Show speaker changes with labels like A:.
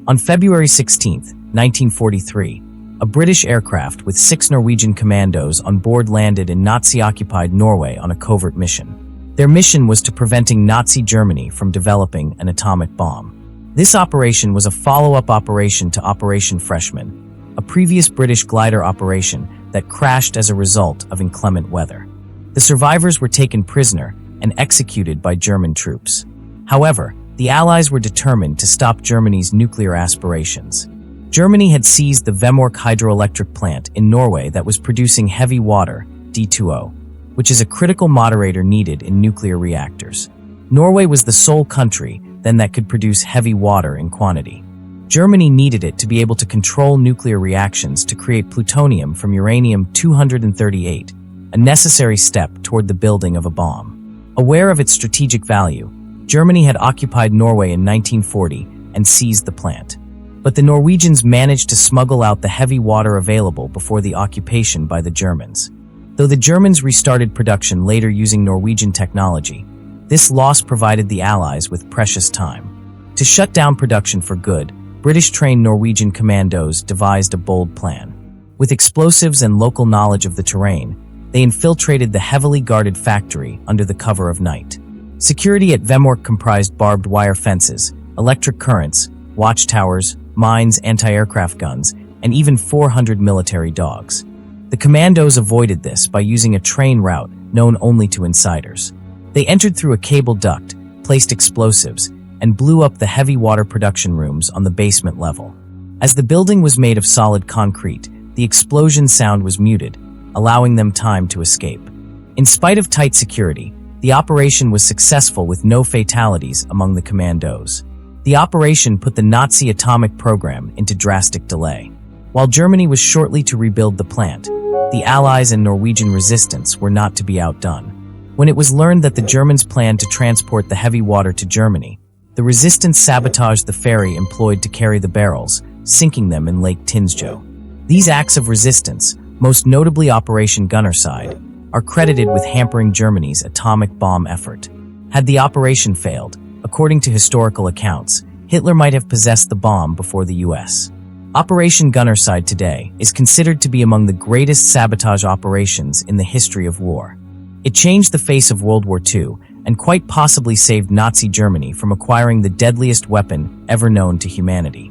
A: On February 16, 1943, a British aircraft with 6 Norwegian commandos on board landed in Nazi-occupied Norway on a covert mission. Their mission was to preventing Nazi Germany from developing an atomic bomb. This operation was a follow-up operation to Operation Freshman, a previous British glider operation that crashed as a result of inclement weather. The survivors were taken prisoner and executed by German troops. However, the Allies were determined to stop Germany's nuclear aspirations. Germany had seized the Vemork hydroelectric plant in Norway that was producing heavy water, D2O, which is a critical moderator needed in nuclear reactors. Norway was the sole country then that could produce heavy water in quantity. Germany needed it to be able to control nuclear reactions to create plutonium from uranium-238, a necessary step toward the building of a bomb. Aware of its strategic value, Germany had occupied Norway in 1940 and seized the plant. But the Norwegians managed to smuggle out the heavy water available before the occupation by the Germans. Though the Germans restarted production later using Norwegian technology, this loss provided the Allies with precious time. To shut down production for good, British-trained Norwegian commandos devised a bold plan. With explosives and local knowledge of the terrain, they infiltrated the heavily guarded factory under the cover of night. Security at Vemork comprised barbed wire fences, electric currents, watchtowers, mines, anti-aircraft guns, and even 400 military dogs. The commandos avoided this by using a train route known only to insiders. They entered through a cable duct, placed explosives, and blew up the heavy water production rooms on the basement level. As the building was made of solid concrete, the explosion sound was muted, allowing them time to escape. In spite of tight security, the operation was successful with no fatalities among the commandos. The operation put the Nazi atomic program into drastic delay. While Germany was shortly to rebuild the plant, the Allies and Norwegian resistance were not to be outdone. When it was learned that the Germans planned to transport the heavy water to Germany, the resistance sabotaged the ferry employed to carry the barrels, sinking them in Lake Tinsjo. These acts of resistance, most notably Operation Gunnerside, are credited with hampering Germany's atomic bomb effort. Had the operation failed, according to historical accounts, Hitler might have possessed the bomb before the US. Operation Gunnerside today is considered to be among the greatest sabotage operations in the history of war. It changed the face of World War II and quite possibly saved Nazi Germany from acquiring the deadliest weapon ever known to humanity.